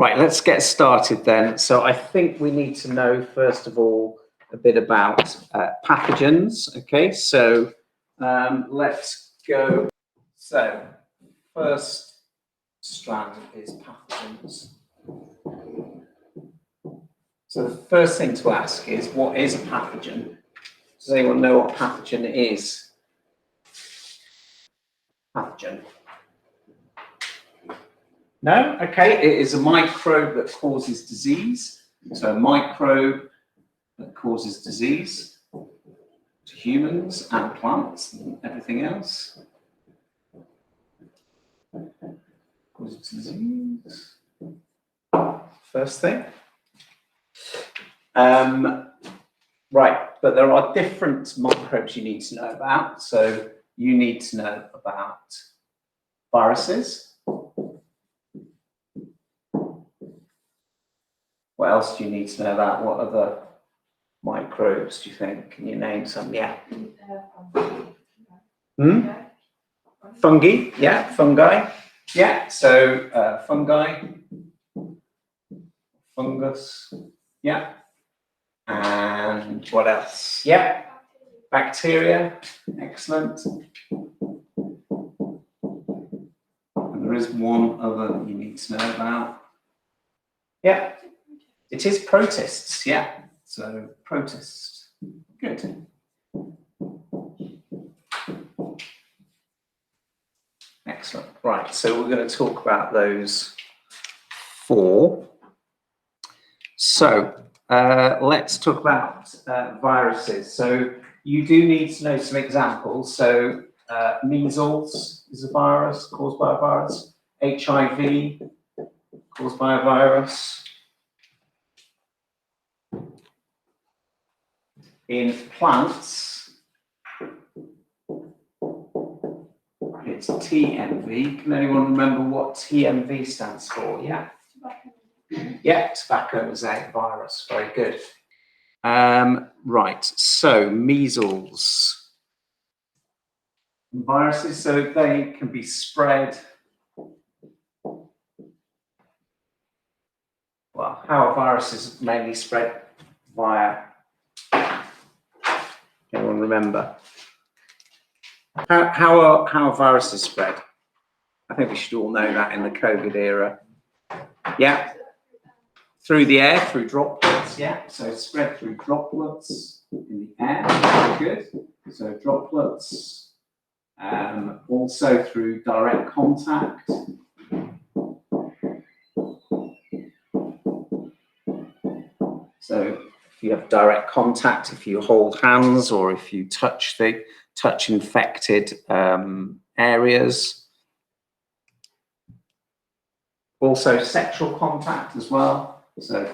Right, let's get started then. So I think we need to know, first of all, a bit about pathogens. Okay, so let's go. So first strand is pathogens. So the first thing to ask is, what is a pathogen? Does anyone know what pathogen is? Pathogen. No? Okay, it is a microbe that causes disease. So a microbe that causes disease to humans and plants and everything else. Causes disease. First thing. Right, but there are different microbes you need to know about. So you need to know about viruses. What else do you need to know about? What other microbes do you think? Can you name some? Yeah. Fungi. Yeah, fungi. Yeah, so fungi, fungus. Yeah. And what else? Yeah. Bacteria. Excellent. And there is one other that you need to know about. Yeah. It is protists, yeah. So protists, good. Excellent. Right, so we're going to talk about those four. So let's talk about viruses. So you do need to know some examples. So measles is a virus caused by a virus. HIV caused by a virus. In plants, it's TMV. Can anyone remember what TMV stands for? Yeah. Yeah, tobacco mosaic virus. Very good. Right, so measles. Viruses, so they can be spread. Well, how are viruses mainly spread? Via. Anyone remember? How are viruses spread? I think we should all know that in the COVID era. Yeah. Through the air, through droplets, yeah. So spread through droplets in the air, very good. So droplets, also through direct contact. So if you have direct contact, if you hold hands or if you touch infected areas. Also sexual contact as well. So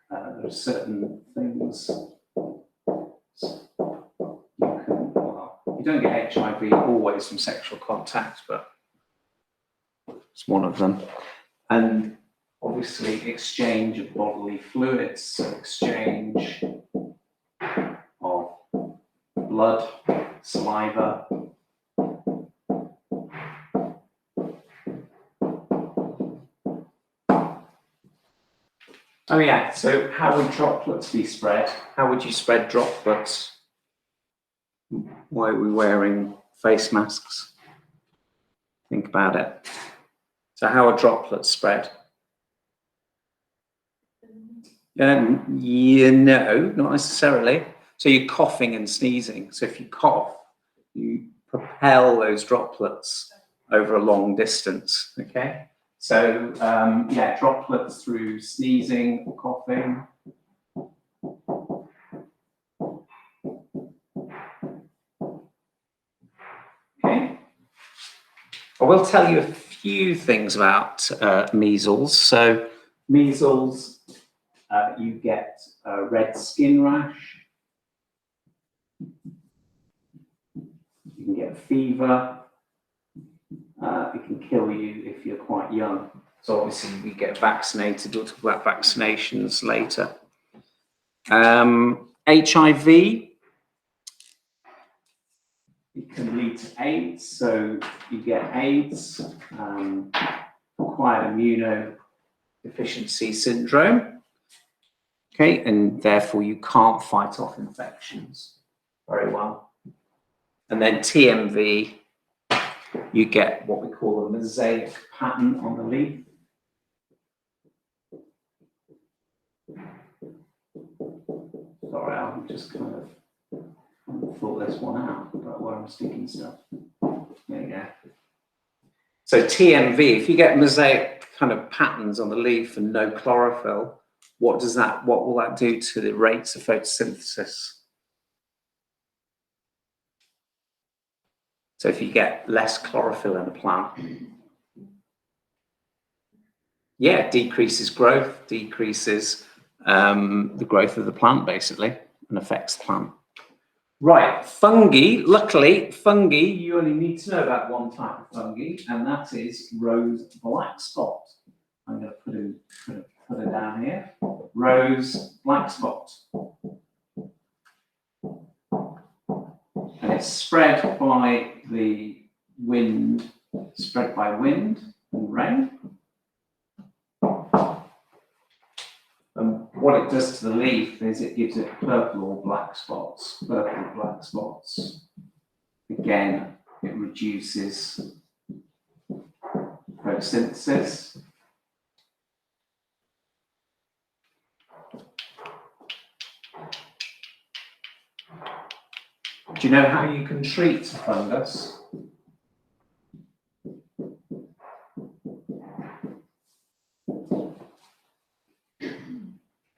there are certain things you don't get HIV always from sexual contact, but it's one of them. And obviously exchange of bodily fluids, so exchange of blood, saliva. Oh yeah, so how would droplets be spread? How would you spread droplets? Why are we wearing face masks? Think about it. So how are droplets spread? Yeah, no, not necessarily. So you're coughing and sneezing. So if you cough, you propel those droplets over a long distance, okay? So, yeah, droplets through sneezing or coughing. Okay. I will tell you a few things about measles. So measles, you get a red skin rash. You can get fever. It can kill you if you're quite young. So obviously we get vaccinated. We'll talk about vaccinations later. HIV, it can lead to AIDS. So you get AIDS, acquired deficiency syndrome. Okay, and therefore you can't fight off infections very well. And then TMV, you get what we call a mosaic pattern on the leaf. Sorry, I'm just kind of thought this one out about where I'm sticking stuff. There you go. So TMV, if you get mosaic kind of patterns on the leaf and no chlorophyll, what will that do to the rates of photosynthesis? So if you get less chlorophyll in a plant, yeah, decreases growth, decreases the growth of the plant basically, and affects the plant. Right, fungi, luckily, fungi, you only need to know about one type of fungi, and that is rose black spot. I'm going to put it down here. Rose black spot. And it's spread by the wind, and rain. And what it does to the leaf is it gives it purple or black spots. Again, it reduces photosynthesis. Do you know how you can treat fungus?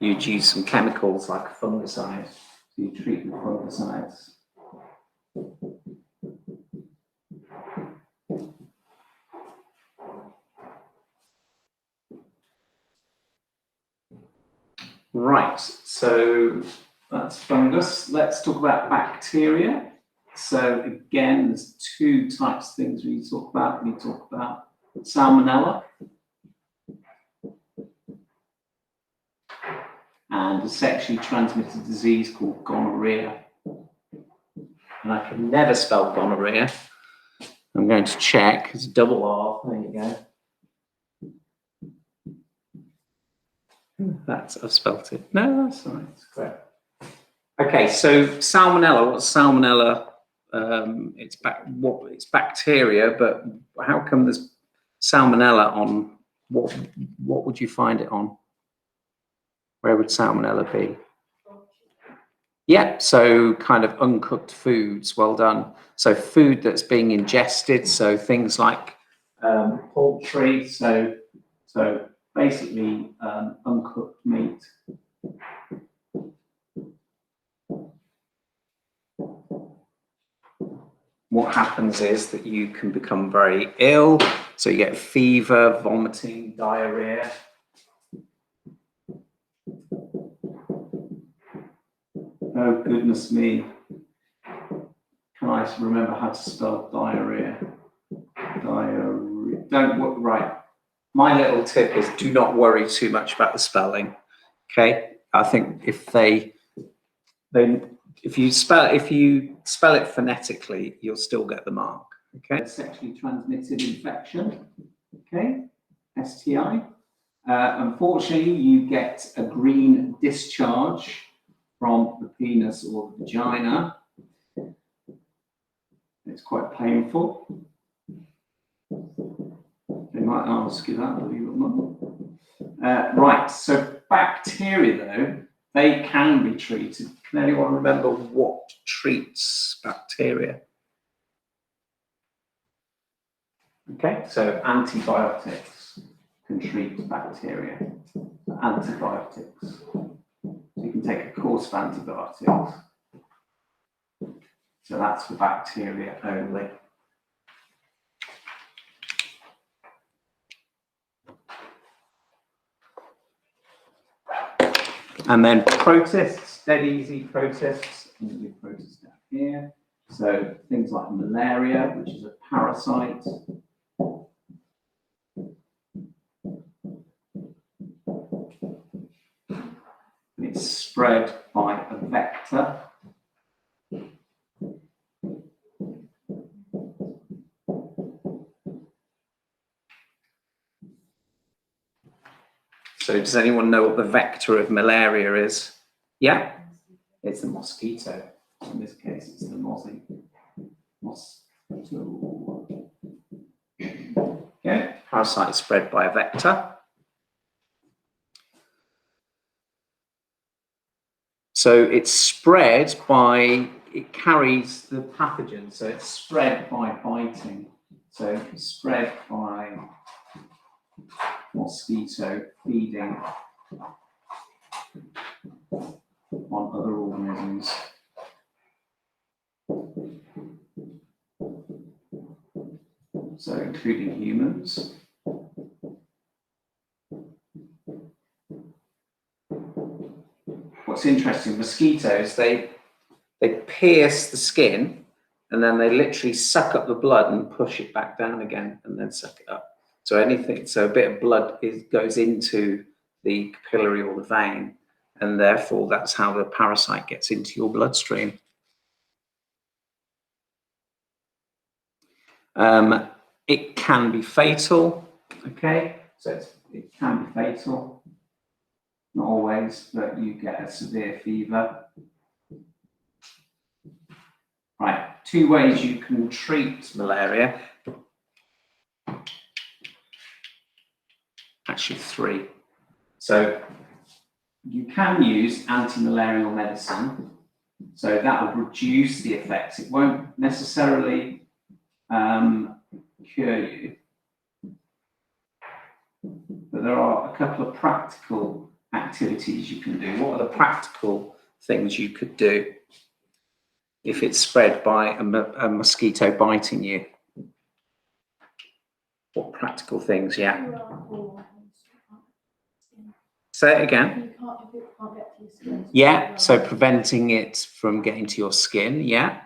You'd use some chemicals like a fungicide. So you treat with fungicides. Right, so that's fungus. Let's talk about bacteria. So again, there's two types of things we talk about. We talk about salmonella and a sexually transmitted disease called gonorrhea. And I can never spell gonorrhea. I'm going to check. It's double R. There you go. I've spelt it. No, that's all right. It's correct. Okay, so salmonella. What's salmonella? It's bacteria, but how come there's salmonella on? What would you find it on? Where would salmonella be? Yeah, so kind of uncooked foods. Well done. So food that's being ingested. So things like poultry. So basically uncooked meat. What happens is that you can become very ill. So you get fever, vomiting, diarrhea. Oh, goodness me. Can I remember how to spell diarrhea? Diarrhea. Right. My little tip is do not worry too much about the spelling. Okay. I think if you spell it phonetically, you'll still get the mark. Okay. Sexually transmitted infection. Okay. STI. Unfortunately, you get a green discharge from the penis or the vagina. It's quite painful. They might ask you that, believe it or not. Right, so bacteria, though, they can be treated. Can anyone remember what treats bacteria? Okay, so antibiotics can treat bacteria. Antibiotics. So you can take a course of antibiotics. So that's for bacteria only. And then protists, dead easy protists. I'm going to do protists down here. So things like malaria, which is a parasite. And it's spread by a vector. So does anyone know what the vector of malaria is? Yeah, it's the mosquito. In this case, it's the mosquito. Okay, parasite is spread by a vector. So it's spread by, it carries the pathogen, so it's spread by biting. So it's spread by mosquito feeding on other organisms. So including humans. What's interesting, mosquitoes, they pierce the skin and then they literally suck up the blood and push it back down again and then suck it up. So a bit of blood goes into the capillary or the vein, and therefore that's how the parasite gets into your bloodstream. It can be fatal, okay? So it can be fatal. Not always, but you get a severe fever. Right, 2 ways you can treat malaria. Actually 3. So you can use anti-malarial medicine. So that will reduce the effects. It won't necessarily cure you. But there are a couple of practical activities you can do. What are the practical things you could do if it's spread by a mosquito biting you? What practical things? Yeah. Say it again. Yeah, so preventing it from getting to your skin. Yeah.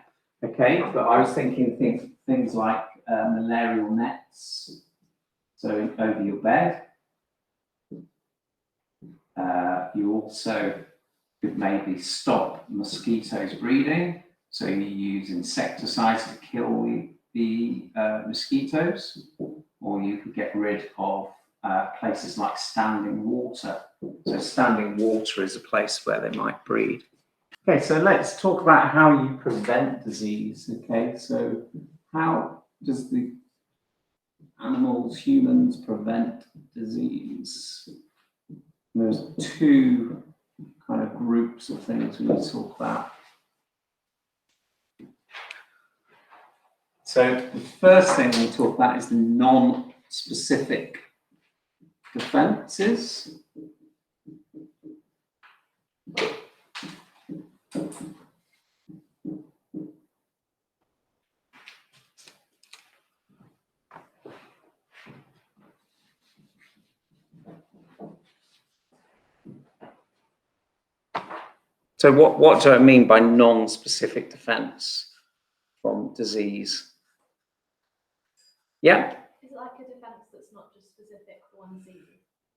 Okay, but I was thinking things like malarial nets. So over your bed. You also could maybe stop mosquitoes breeding. So you use insecticides to kill the mosquitoes, or you could get rid of places like standing water. So standing water is a place where they might breed. Okay, so let's talk about how you prevent disease. Okay, so how does the animals, humans prevent disease? And there's 2 kind of groups of things we need to talk about. So the first thing we talk about is the non-specific defenses. So what do I mean by non-specific defense from disease? Yeah? Is it like a defense that's not just specific for one disease?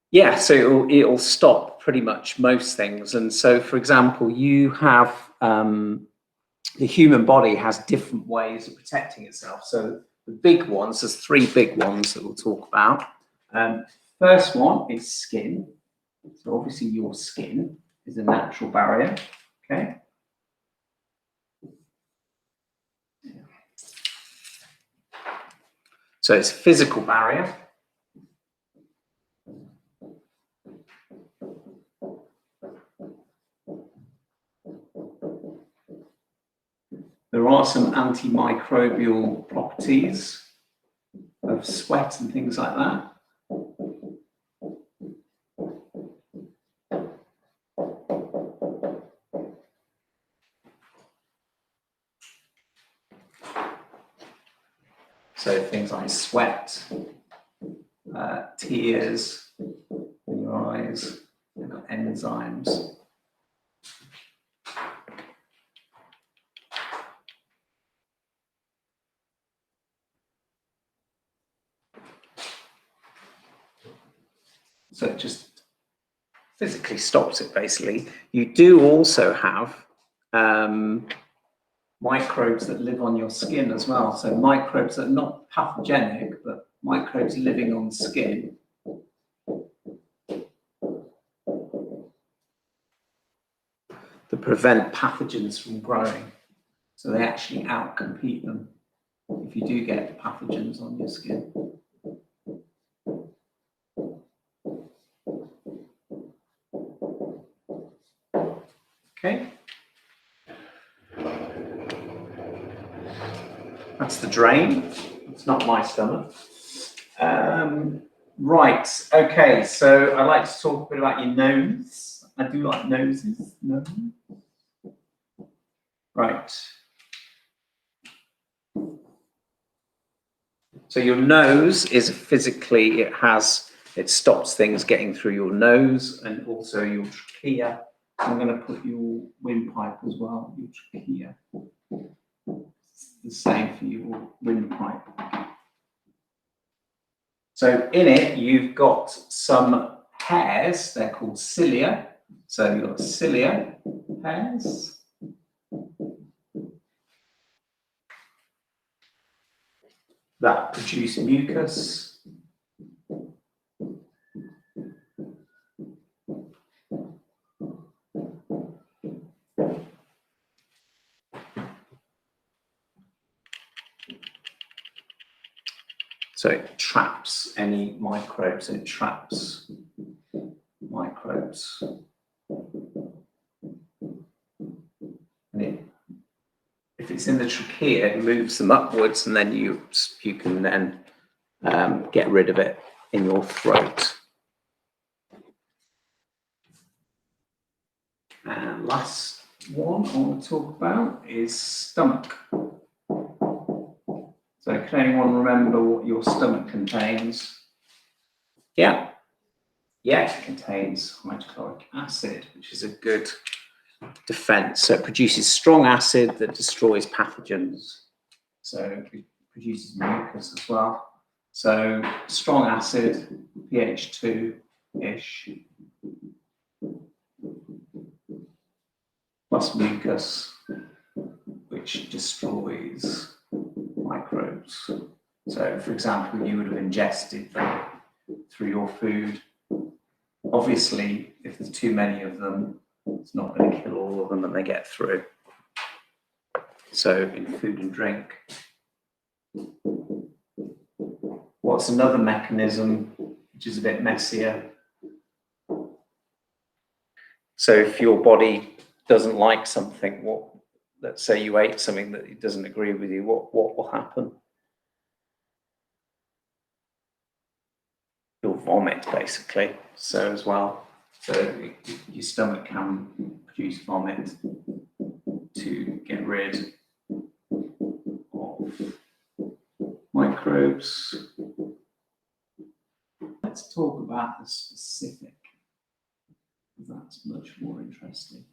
Yeah, so it'll stop pretty much most things. And so, for example, you have the human body has different ways of protecting itself. So the big ones, there's 3 big ones that we'll talk about. First one is skin. So obviously your skin is a natural barrier, okay? So it's a physical barrier. There are some antimicrobial properties of sweat and things like that. So things like sweat, tears in your eyes, they've got enzymes. So it just physically stops it, basically. You do also have microbes that live on your skin as well. So microbes that are not pathogenic, but microbes living on skin. that prevent pathogens from growing. So they actually outcompete them if you do get pathogens on your skin. Okay. That's the drain. It's not my stomach. Right, okay, so I'd like to talk a bit about your nose. I do like noses. No. Right. So your nose is physically, it stops things getting through your nose and also your trachea. I'm going to put your windpipe as well, your trachea. It's the same for your windpipe. So in it, you've got some hairs, they're called cilia. So you've got cilia hairs. That produce mucus. So it traps any microbes, it traps microbes. And if it's in the trachea, it moves them upwards, and then you can then get rid of it in your throat. And last one I want to talk about is stomach. So can anyone remember what your stomach contains? Yeah. Yeah, it contains hydrochloric acid, which is a good defense. So it produces strong acid that destroys pathogens. So it produces mucus as well. So strong acid, pH 2-ish, plus mucus, which destroys microbes. So for example, you would have ingested them through your food. Obviously, if there's too many of them, it's not going to kill all of them and they get through. So in food and drink. What's another mechanism which is a bit messier? So if your body doesn't like something, let's say you ate something that it doesn't agree with you, what will happen? You'll vomit, basically. So as well, so your stomach can produce vomit to get rid of microbes. Let's talk about the specific. That's much more interesting.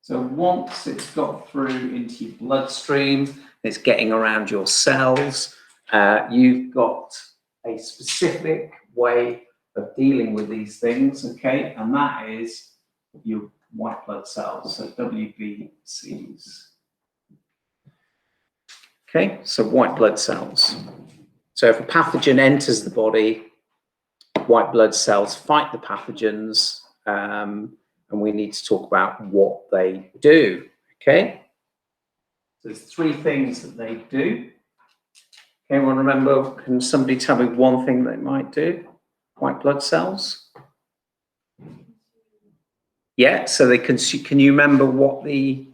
So once it's got through into your bloodstream, it's getting around your cells, you've got a specific way of dealing with these things, okay? And that is your white blood cells, so WBCs. Okay, so white blood cells. So if a pathogen enters the body, white blood cells fight the pathogens, and we need to talk about what they do, okay? So there's 3 things that they do. Anyone remember, can somebody tell me one thing they might do? White blood cells? Yeah, so they can you remember what the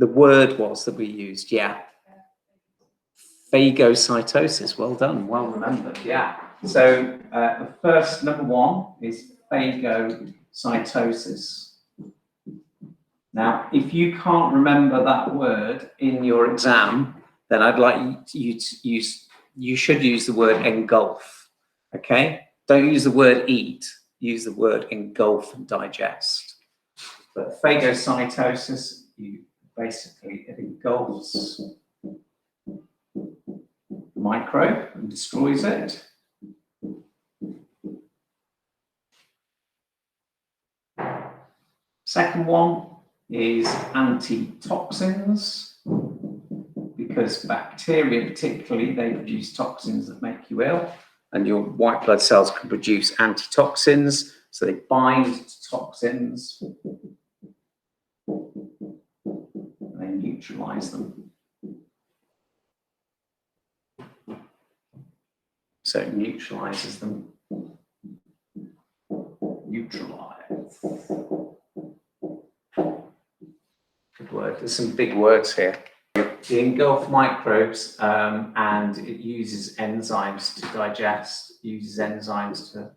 word was that we used? Yeah. Phagocytosis, well done, well remembered, yeah. So the first, number 1, is phagocytosis. Now, if you can't remember that word in your exam, then I'd like you to you should use the word engulf, okay? Don't use the word eat, use the word engulf and digest. But phagocytosis, it engulfs the microbe and destroys it. Second one is antitoxins, because bacteria particularly, they produce toxins that make you ill, and your white blood cells can produce antitoxins, so they bind to toxins neutralize them. So it neutralizes them. Neutralize. Good word. There's some big words here. It engulfs microbes and it uses enzymes to digest, uses enzymes to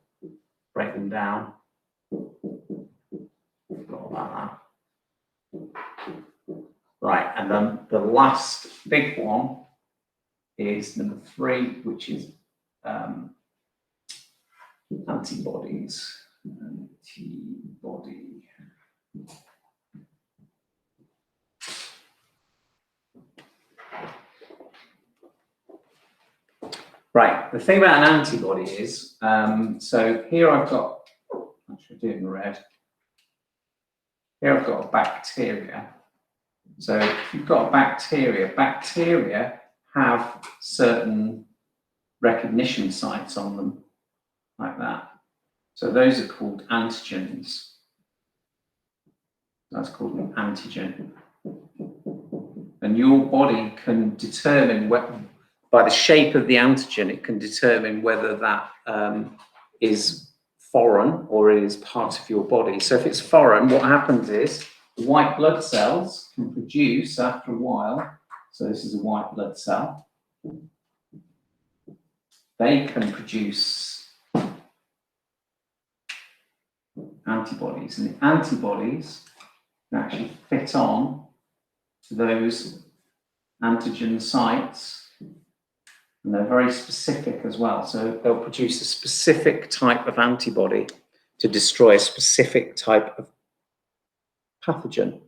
break them down. Forgot about that. Right, and then the last big one is number 3, which is antibodies. Antibody. Right, the thing about an antibody is, so here I've got, actually I do it in red. Here I've got a bacteria. So if you've got a bacteria have certain recognition sites on them, like that. So those are called antigens. That's called an antigen. And your body can determine, by the shape of the antigen, it can determine whether that is foreign or it is part of your body. So if it's foreign, what happens is white blood cells can produce after a while. So this is a white blood cell. They can produce antibodies, and the antibodies can actually fit on to those antigen sites, and they're very specific as well. So they'll produce a specific type of antibody to destroy a specific type of pathogen.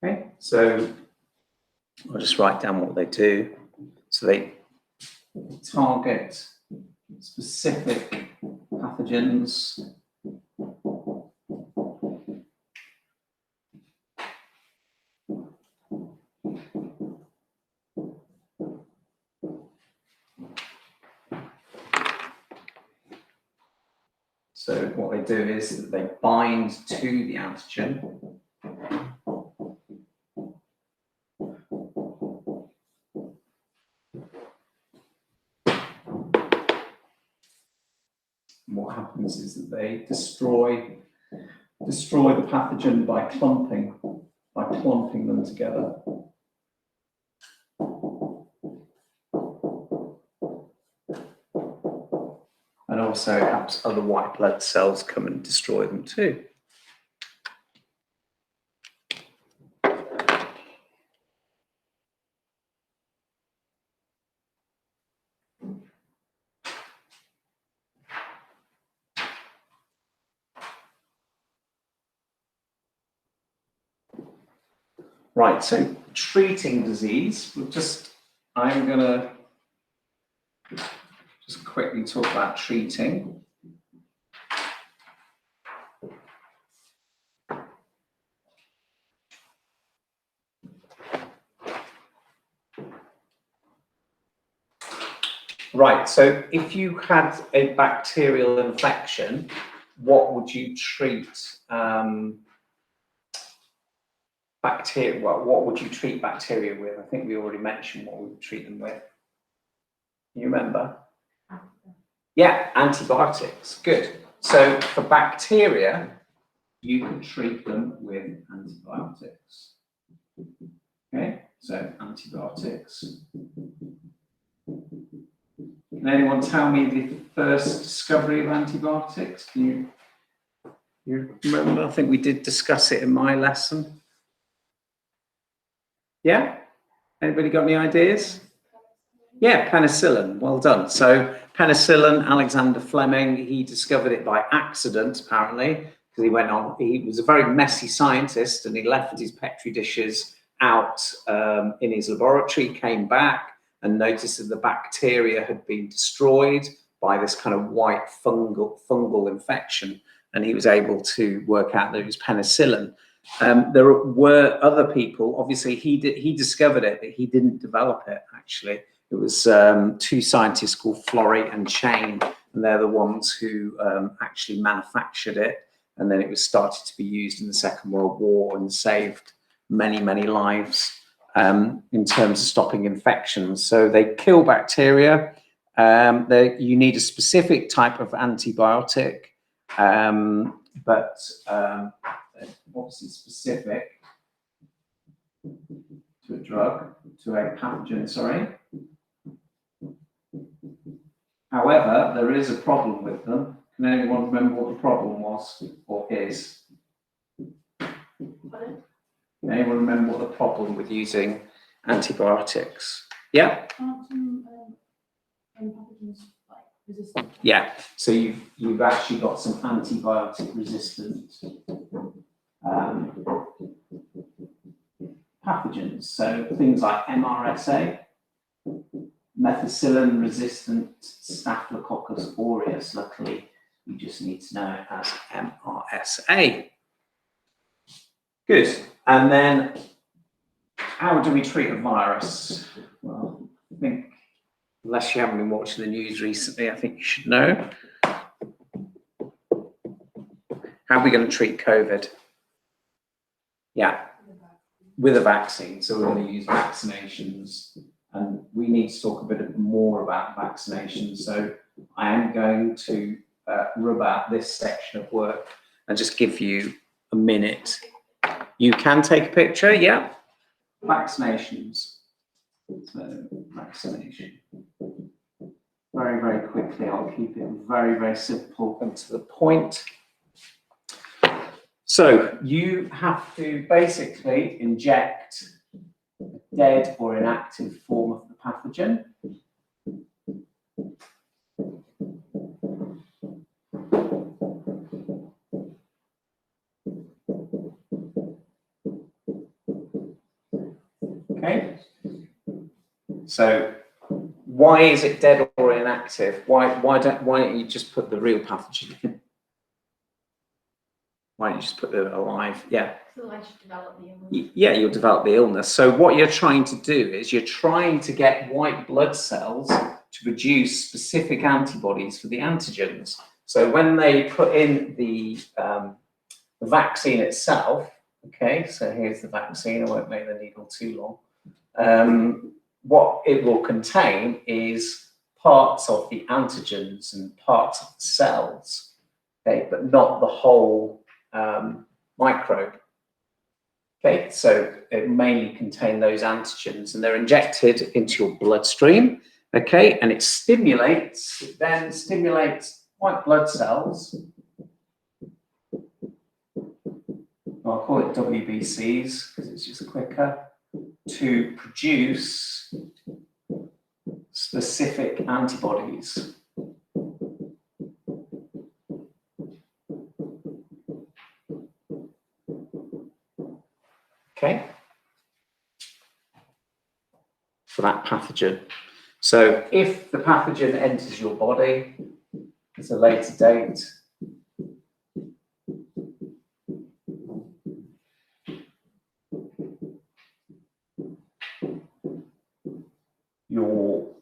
Okay, so I'll just write down what they do. So they target specific pathogens. So what they do is that they bind to the antigen. What happens is that they destroy the pathogen by clumping them together. And also helps other white blood cells come and destroy them too. Right, so treating disease, I'm going to just quickly talk about treating. Right, so if you had a bacterial infection, what would you treat bacteria? Well, what would you treat bacteria with? I think we already mentioned what we would treat them with. You remember? Yeah, antibiotics. Good. So for bacteria, you could treat them with antibiotics. Okay, so antibiotics. Can anyone tell me the first discovery of antibiotics? Can you remember? I think we did discuss it in my lesson. Yeah? Anybody got any ideas? Yeah, penicillin. Well done. So penicillin, Alexander Fleming, he discovered it by accident, apparently, because he was a very messy scientist and he left his Petri dishes out in his laboratory, came back and noticed that the bacteria had been destroyed by this kind of white fungal infection. And he was able to work out that it was penicillin. There were other people, obviously he discovered it, but he didn't develop it actually. It was 2 scientists called Florey and Chain, and they're the ones who actually manufactured it. and then it was started to be used in the Second World War and saved many, many lives in terms of stopping infections. So they kill bacteria. You need a specific type of antibiotic, but obviously specific to a drug, to a pathogen, sorry. However, there is a problem with them. Can anyone remember what the problem was or is? Pardon? Can anyone remember what the problem with using antibiotics? Yeah? Aren't some pathogens like resistant? Yeah. So you've actually got some antibiotic resistant pathogens. So things like MRSA, methicillin resistant Staphylococcus aureus. Luckily, you just need to know it as MRSA. Good. And then how do we treat a virus? Well, I think, unless you haven't been watching the news recently, I think you should know. How are we going to treat COVID? Yeah, with a vaccine. So we're going to use vaccinations, and we need to talk a bit more about vaccinations. So I am going to rub out this section of work and just give you a minute. You can take a picture, yeah. Vaccinations. So vaccination. Very, very quickly, I'll keep it very, very simple and to the point. So you have to basically inject a dead or inactive form of the pathogen. Okay. So why is it dead or inactive? Why don't you just put the real pathogen in? Why don't you just put the alive? Yeah. So I should develop the illness. Yeah, you'll develop the illness. So what you're trying to do is you're trying to get white blood cells to produce specific antibodies for the antigens. So when they put in the vaccine itself, okay, so here's the vaccine. I won't make the needle too long. What it will contain is parts of the antigens and parts of the cells, okay, but not the whole microbe. Okay, so it mainly contain those antigens, and they're injected into your bloodstream. Okay, and it then stimulates white blood cells. I'll call it WBCs because it's just quicker, to produce specific antibodies. Okay, for that pathogen. So if the pathogen enters your body at a later date, your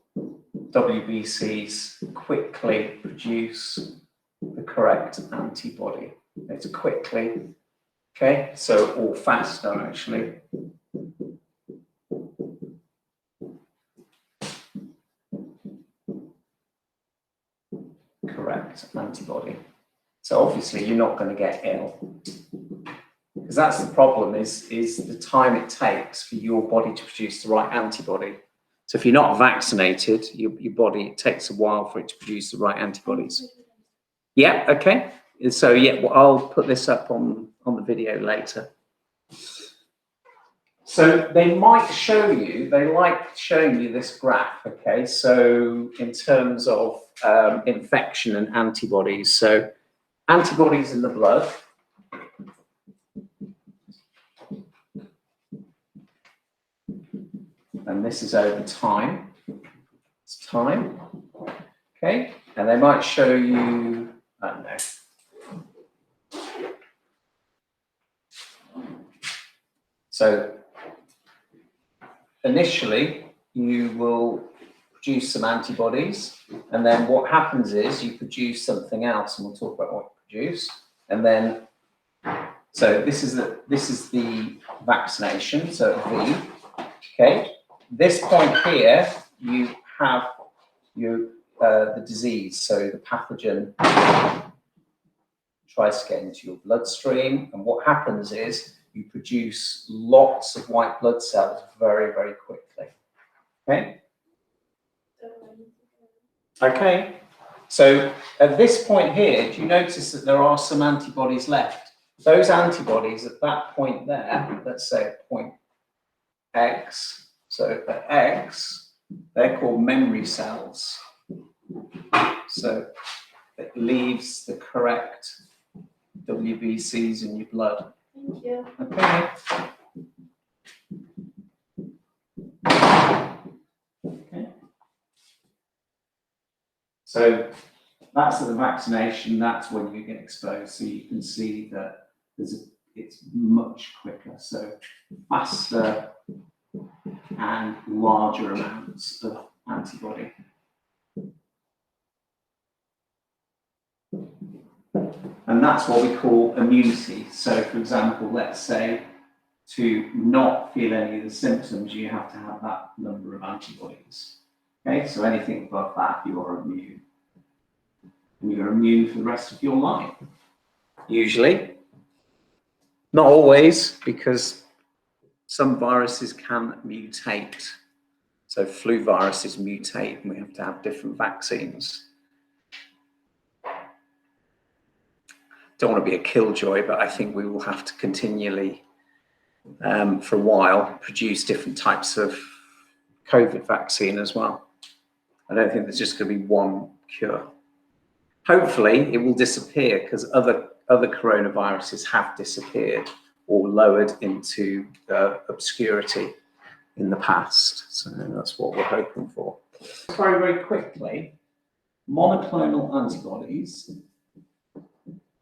WBCs quickly produce the correct antibody. It's quickly, okay, so or faster actually. Correct antibody. So obviously you're not going to get ill, because that's the problem, is the time it takes for your body to produce the right antibody. So if you're not vaccinated, your body, it takes a while for it to produce the right antibodies. Yeah, okay. So yeah, well, I'll put this up on the video later. So they might show you, they like showing you this graph, okay? So in terms of infection and antibodies. So antibodies in the blood. And this is over time. It's time, okay? And they might show you, I don't know. So initially, you will produce some antibodies, and then what happens is you produce something else, and we'll talk about what you produce, And then, so this is the vaccination, so V. Okay, this point here, you have the disease, so the pathogen tries to get into your bloodstream, and what happens is you produce lots of white blood cells very, very quickly. Okay? Okay, so at this point here, do you notice that there are some antibodies left? Those antibodies at that point there, let's say at point X, so at X, they're called memory cells. So it leaves the correct WBCs in your blood. Thank you. Okay. Okay. So that's the vaccination, that's when you get exposed. So you can see that it's much quicker, so faster and larger amounts of antibody. And that's what we call immunity. So for example, let's say to not feel any of the symptoms, you have to have that number of antibodies. Okay, so anything above that, you're immune. And you're immune for the rest of your life. Usually. Not always, because some viruses can mutate. So flu viruses mutate, and we have to have different vaccines. Don't want to be a killjoy, but I think we will have to continually, for a while, produce different types of COVID vaccine as well. I don't think there's just going to be one cure. Hopefully, it will disappear because other coronaviruses have disappeared or lowered into obscurity in the past. So that's what we're hoping for. Very, very quickly, monoclonal antibodies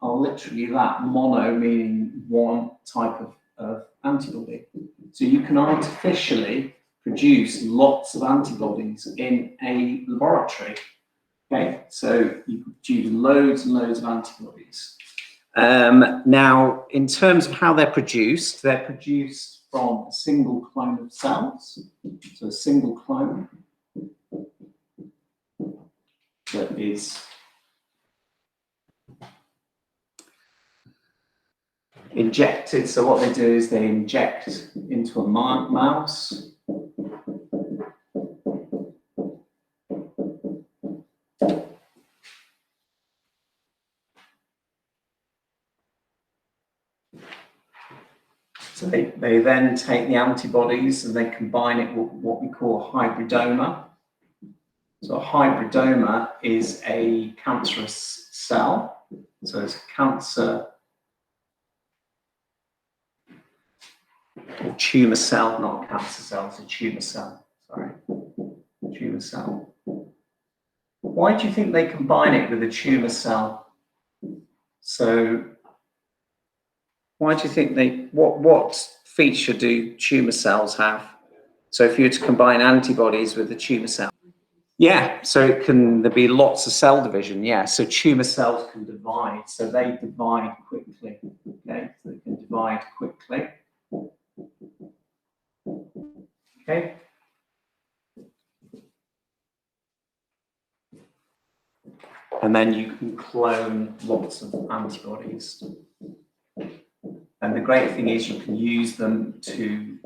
are literally that, mono meaning one type of antibody. So you can artificially produce lots of antibodies in a laboratory. Okay, so you produce loads and loads of antibodies. Now, in terms of how they're produced from a single clone of cells. So a single clone that is injected. So what they do is they inject into a mouse. So they then take the antibodies and they combine it with what we call a hybridoma. So a hybridoma is a cancerous cell. So it's a cancer or tumor cell, not a cancer cell, it's a tumor cell. Sorry, tumor cell. Why do you think they combine it with a tumor cell? So why do you think what feature do tumor cells have? So if you were to combine antibodies with a tumor cell, yeah, so there be lots of cell division, yeah. So tumor cells can divide, so they divide quickly, okay? So they can divide quickly. Okay. And then you can clone lots of antibodies. And the great thing is you can use them to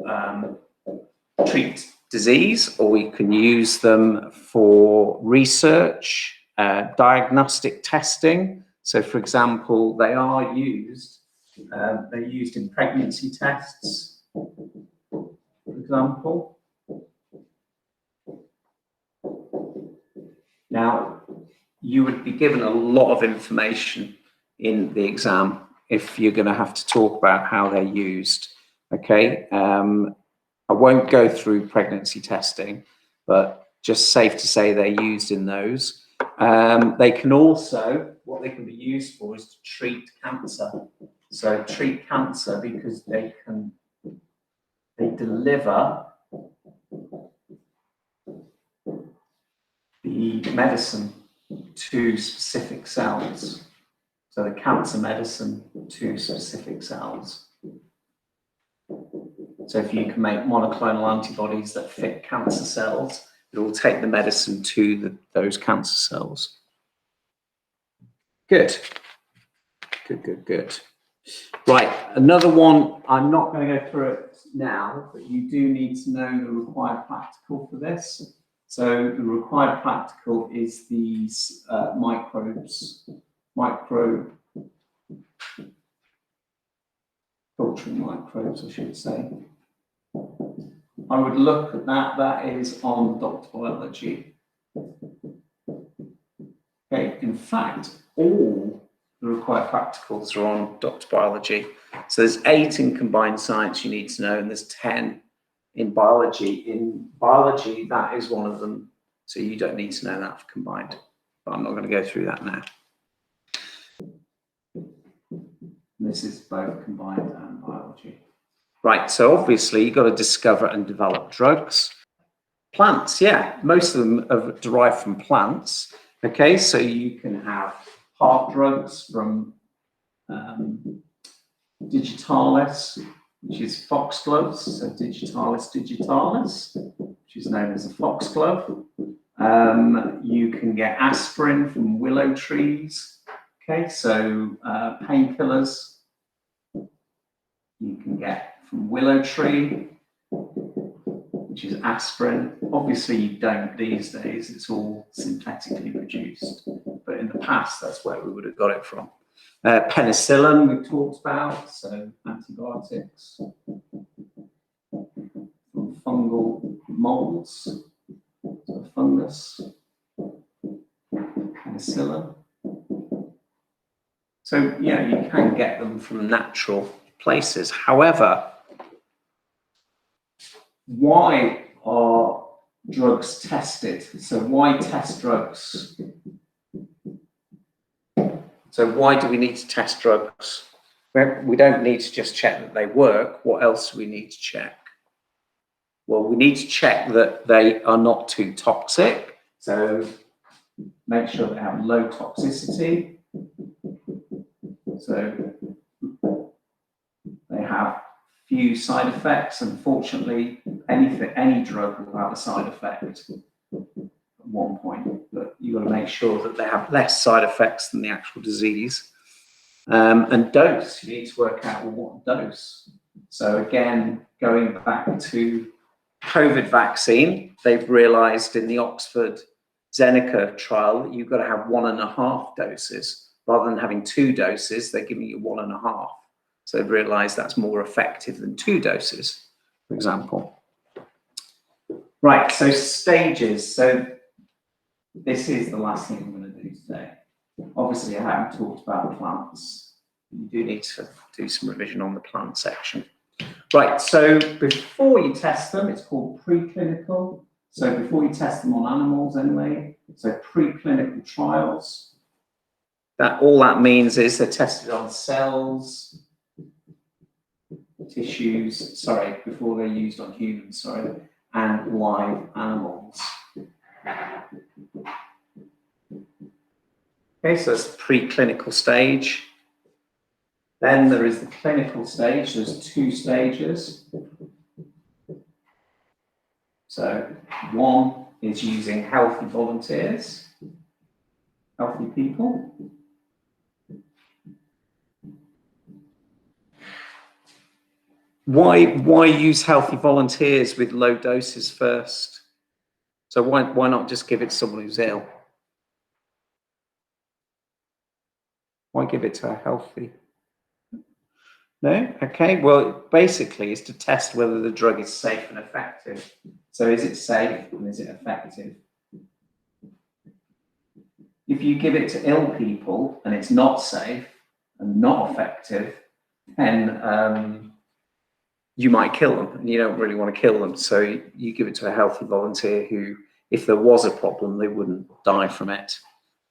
treat disease, or you can use them for research, diagnostic testing. So for example, they're used in pregnancy tests, for example. Now, you would be given a lot of information in the exam if you're going to have to talk about how they're used. Okay, I won't go through pregnancy testing, but just safe to say they're used in those. They can also, what they can be used for is to treat cancer. So treat cancer because they deliver the medicine to specific cells. So the cancer medicine to specific cells. So if you can make monoclonal antibodies that fit cancer cells, it will take the medicine to those cancer cells. Good. Good. Right, another one, I'm not going to go through it now, but you do need to know the required practical for this. So the required practical is these culturing microbes, I should say. I would look at that, that is on DrBiology. Okay, in fact, all the required practicals are on DrBiology. So there's 8 in combined science you need to know, and there's 10 in biology. In biology, that is one of them, so you don't need to know that for combined. But I'm not going to go through that now. This is both combined and biology. Right, so obviously you've got to discover and develop drugs. Plants, yeah, most of them are derived from plants. Okay, so you can have heart drugs from digitalis, which is foxgloves, so digitalis digitalis, which is known as a foxglove. You can get aspirin from willow trees. Okay, so painkillers you can get from willow tree, which is aspirin. Obviously, you don't these days, it's all synthetically produced. But in the past, that's where we would have got it from. Penicillin, we've talked about, so antibiotics from fungal molds, so fungus, penicillin. So, yeah, you can get them from natural places. However, why are drugs tested? So why test drugs? So why do we need to test drugs? We don't need to just check that they work. What else do we need to check? Well, we need to check that they are not too toxic. So make sure they have low toxicity. So they have few side effects. Unfortunately, any drug will have a side effect at one point, but you've got to make sure that they have less side effects than the actual disease. And dose, you need to work out, well, what dose? So again, going back to COVID vaccine, they've realized in the Oxford Zeneca trial that you've got to have 1.5 doses. Rather than having 2 doses, they're giving you 1.5. So they've realized that's more effective than 2 doses, for example. Right, so stages. So this is the last thing I'm going to do today. Obviously, I haven't talked about plants. You do need to do some revision on the plant section. Right, so before you test them, it's called preclinical. So before you test them on animals anyway, so preclinical trials. All that means is they're tested on cells, tissues, sorry, before they're used on humans, sorry, and live animals. Okay, so that's the preclinical stage. Then there is the clinical stage. There's 2 stages. So one is using healthy volunteers, healthy people. Why use healthy volunteers with low doses first? So why not just give it to someone who's ill? Why give it to a healthy? No? Okay, well, basically it's to test whether the drug is safe and effective. So is it safe and is it effective? If you give it to ill people and it's not safe and not effective, then you might kill them, and you don't really want to kill them. So you give it to a healthy volunteer who, if there was a problem, they wouldn't die from it.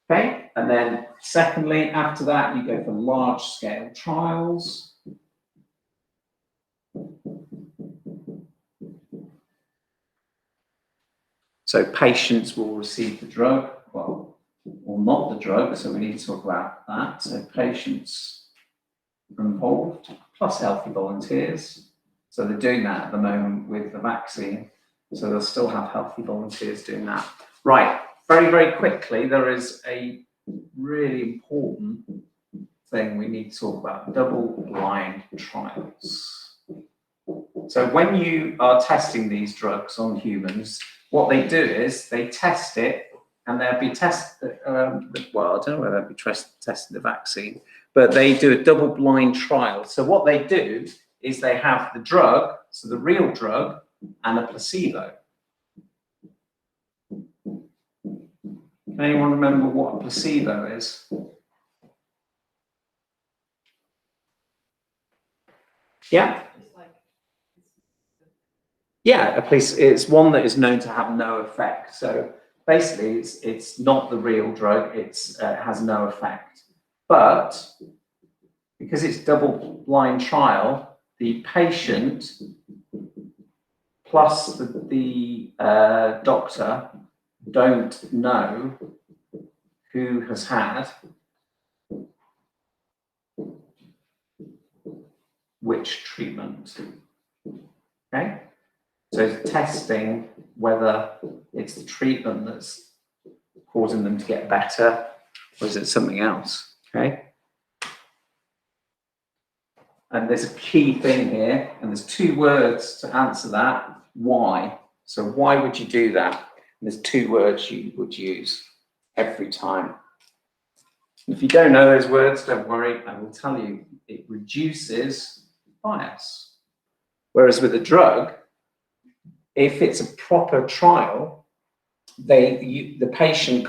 Okay, and then secondly, after that, you go for large-scale trials. So patients will receive the drug. Well, or not the drug, so we need to talk about that. So patients are involved, plus healthy volunteers. So they're doing that at the moment with the vaccine. So they'll still have healthy volunteers doing that. Right, very, very quickly, there is a really important thing we need to talk about, double-blind trials. So when you are testing these drugs on humans, what they do is they test it, and they'll be tested, well, I don't know whether they'll be testing the vaccine, but they do a double-blind trial. So what they do is they have the drug, so the real drug, and a placebo. Can anyone remember what a placebo is? Yeah? Yeah, it's one that is known to have no effect. So basically, it's not the real drug. It has no effect. But because it's double-blind trial, the patient plus the doctor don't know who has had which treatment. Okay? So testing whether it's the treatment that's causing them to get better, or is it something else? Okay? And there's a key thing here, and there's 2 words to answer that. Why? So why would you do that? And there's 2 words you would use every time. If you don't know those words, don't worry, I will tell you. It reduces bias. Whereas with a drug, if it's a proper trial, the patient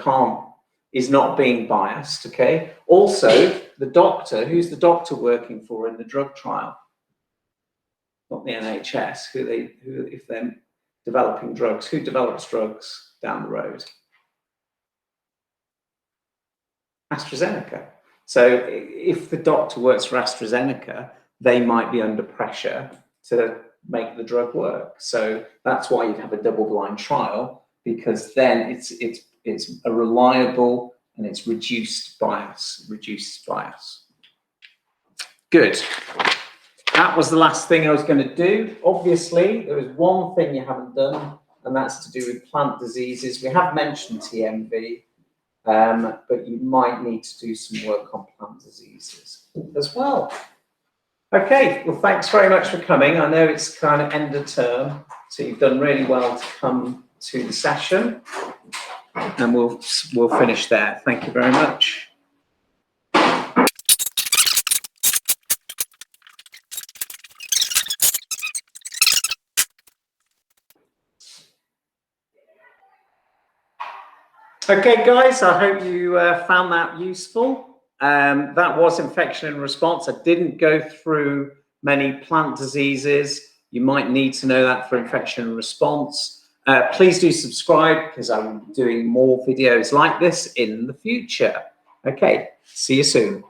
is not being biased, okay? Also, the doctor, who's the doctor working for in the drug trial? Not the NHS, if they're developing drugs, who develops drugs down the road? AstraZeneca. So if the doctor works for AstraZeneca, they might be under pressure to make the drug work. So that's why you'd have a double-blind trial, because then it's a reliable and it's reduced bias. Good. That was the last thing I was going to do. Obviously, there is one thing you haven't done, and that's to do with plant diseases. We have mentioned TMV, but you might need to do some work on plant diseases as well. Okay, well, thanks very much for coming. I know it's kind of end of term, so you've done really well to come to the session, and we'll finish there. Thank you very much. Okay, guys, I hope you found that useful. That was infection and response. I didn't go through many plant diseases. You might need to know that for infection and response. Please do subscribe, because I will be doing more videos like this in the future. Okay, see you soon.